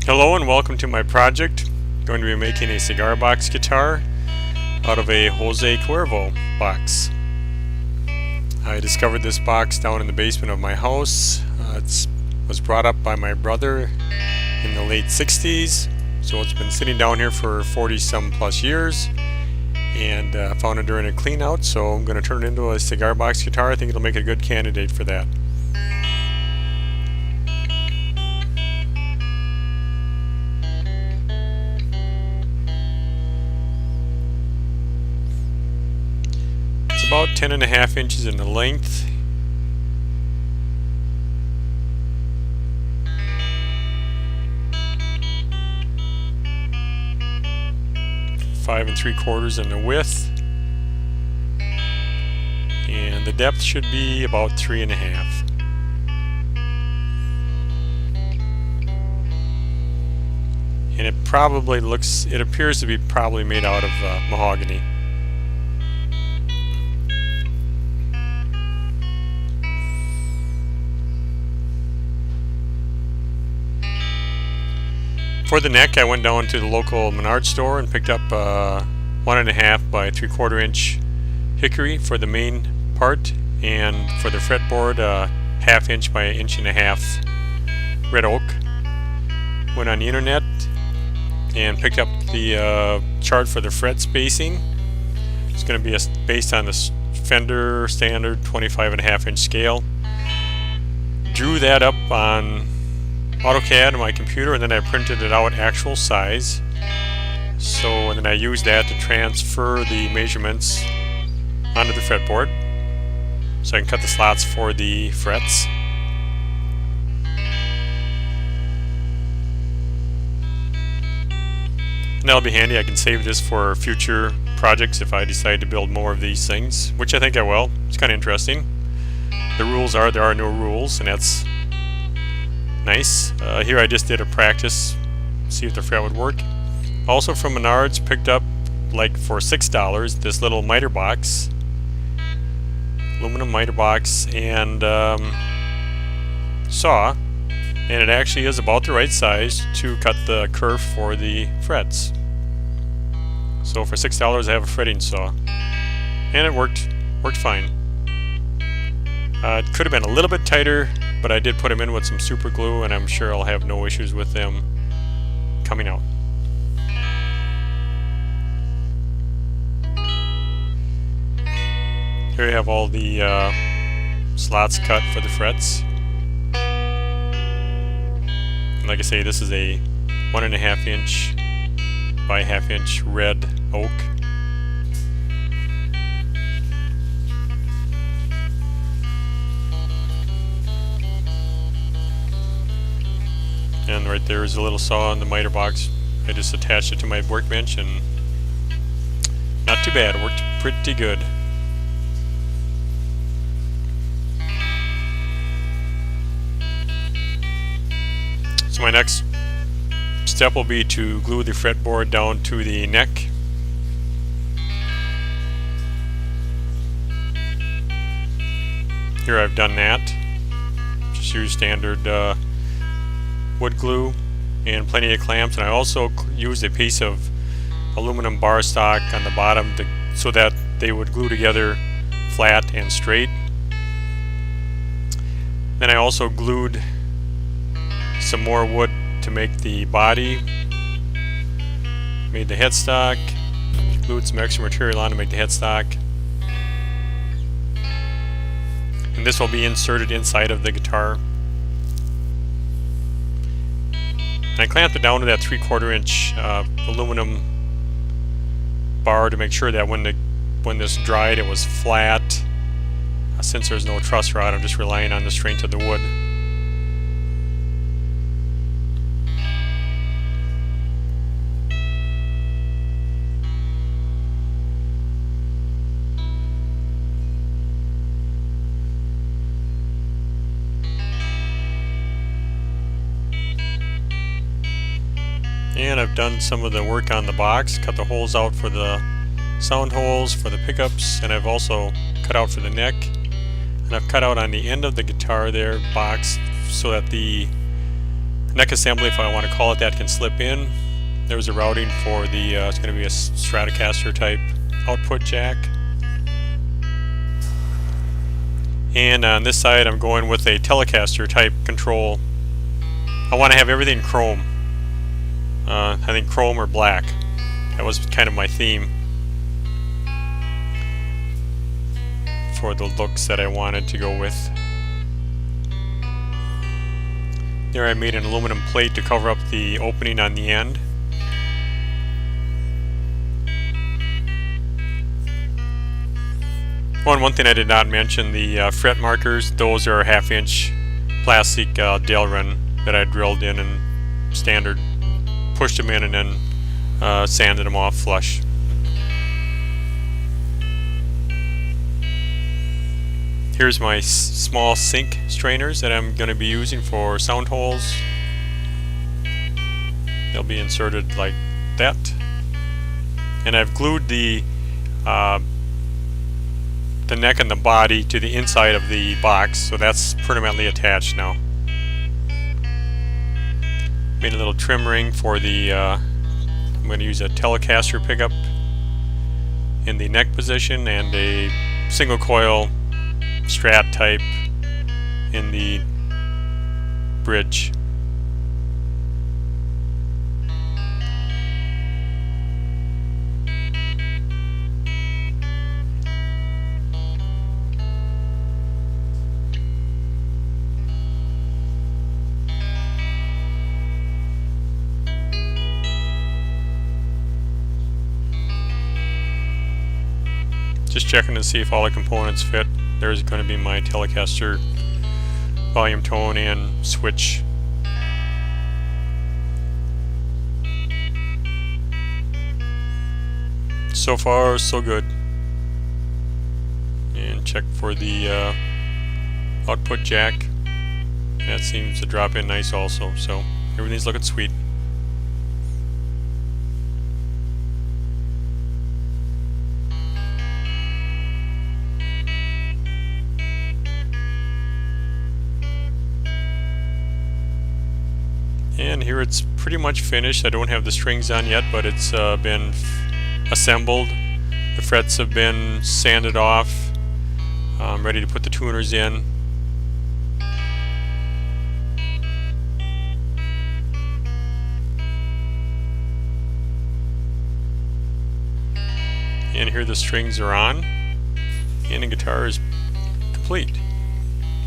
Hello and welcome to my project. I'm going to be making a cigar box guitar out of a Jose Cuervo box. I discovered this box down in the basement of my house. It was brought up by my brother in the late 60s, so it's been sitting down here for 40 some plus years, and found it during a clean out, so I'm going to turn it into a cigar box guitar. I think it'll make a good candidate for that. About 10.5 inches in the length. Five and 3/4 in the width, and the depth should be about 3.5. And it appears to be probably made out of mahogany. For the neck, I went down to the local Menards store and picked up 1.5 by 3/4 inch hickory for the main part, and for the fretboard, 1/2 inch by 1.5 inch red oak. Went on the internet and picked up the chart for the fret spacing. It's going to be based on the Fender standard 25.5 inch scale. Drew that up on AutoCAD on my computer, and then I printed it out actual size. And then I used that to transfer the measurements onto the fretboard so I can cut the slots for the frets. And that'll be handy. I can save this for future projects if I decide to build more of these things, which I think I will. It's kind of interesting. The rules are there are no rules, and that's nice. Here I just did a practice, see if the fret would work. Also from Menards, picked up, like for $6, this little miter box, aluminum miter box, and saw, and it actually is about the right size to cut the kerf for the frets. So for $6 I have a fretting saw, and it worked fine. It could have been a little bit tighter, but I did put them in with some super glue, and I'm sure I'll have no issues with them coming out. Here you have all the slots cut for the frets. And like I say, this is a 1.5 inch by 1/2 inch red oak. And right there is a little saw in the miter box. I just attached it to my workbench, and not too bad. It worked pretty good. So my next step will be to glue the fretboard down to the neck. Here I've done that. Just use standard wood glue and plenty of clamps, and I also used a piece of aluminum bar stock on the bottom so that they would glue together flat and straight. Then I also glued some more wood to make the body, made the headstock, glued some extra material on to make the headstock, and this will be inserted inside of the guitar. And I clamped it down to that 3/4 inch aluminum bar to make sure that when this dried, it was flat. Since there's no truss rod, I'm just relying on the strength of the wood. And I've done some of the work on the box, cut the holes out for the sound holes, for the pickups, and I've also cut out for the neck. And I've cut out on the end of the guitar there box so that the neck assembly, if I want to call it that, can slip in. There's a routing for the, it's going to be a Stratocaster type output jack. And on this side I'm going with a Telecaster type control. I want to have everything chrome. I think chrome or black. That was kind of my theme for the looks that I wanted to go with. There I made an aluminum plate to cover up the opening on the end. One thing I did not mention, the fret markers, those are 1/2 inch plastic Delrin that I drilled in and standard pushed them in and then sanded them off flush. Here's my small sink strainers that I'm going to be using for sound holes. They'll be inserted like that. And I've glued the neck and the body to the inside of the box, so that's permanently attached now. Made a little trim ring for the, I'm going to use a Telecaster pickup in the neck position and a single coil Strat type in the bridge. Just checking to see if all the components fit. There's going to be my Telecaster volume tone and switch. So far, so good. And check for the output jack. That seems to drop in nice also, so everything's looking sweet. And here it's pretty much finished. I don't have the strings on yet, but it's been assembled. The frets have been sanded off. I'm ready to put the tuners in. And here the strings are on, and the guitar is complete.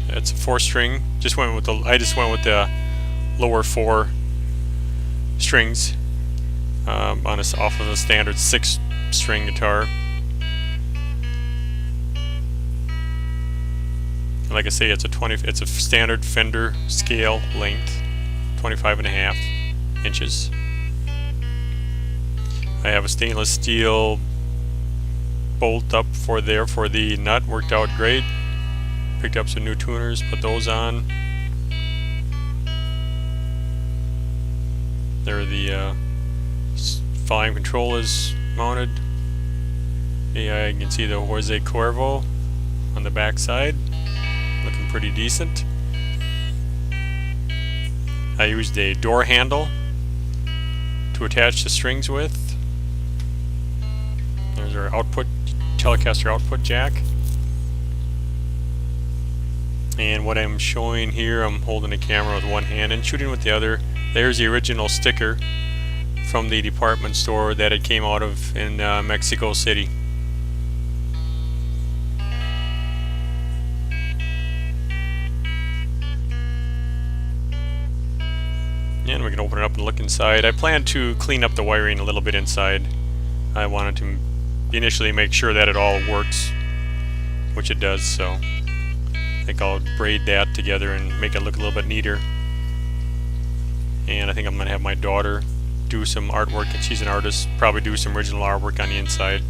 It's a 4-string. I just went with the lower 4 strings off of a standard 6-string guitar. And like I say, it's a standard Fender scale length, 25.5 inches. I have a stainless steel bolt up for the nut, worked out great. Picked up some new tuners, put those on. There the volume control is mounted. Yeah, you can see the Cuervo on the back side, looking pretty decent. I used a door handle to attach the strings with. There's our Telecaster output jack. And what I'm showing here, I'm holding the camera with one hand and shooting with the other. There's the original sticker from the department store that it came out of in Mexico City. And we can open it up and look inside. I plan to clean up the wiring a little bit inside. I wanted to initially make sure that it all works, which it does, so I think I'll braid that together and make it look a little bit neater. And I think I'm going to have my daughter do some artwork, and she's an artist, probably do some original artwork on the inside.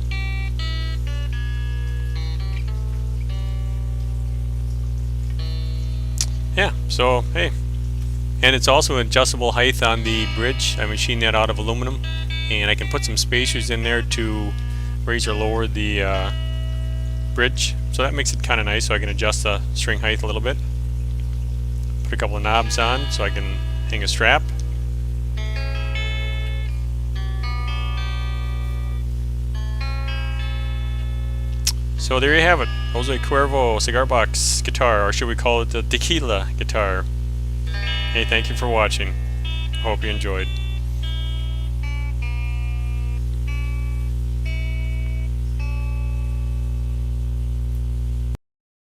Yeah, so hey. And it's also an adjustable height on the bridge. I machined that out of aluminum, and I can put some spacers in there to raise or lower the bridge. So that makes it kind of nice, so I can adjust the string height a little bit. Put a couple of knobs on so I can hang a strap. So there you have it. Jose Cuervo cigar box guitar, or should we call it the tequila guitar. Hey, thank you for watching. Hope you enjoyed.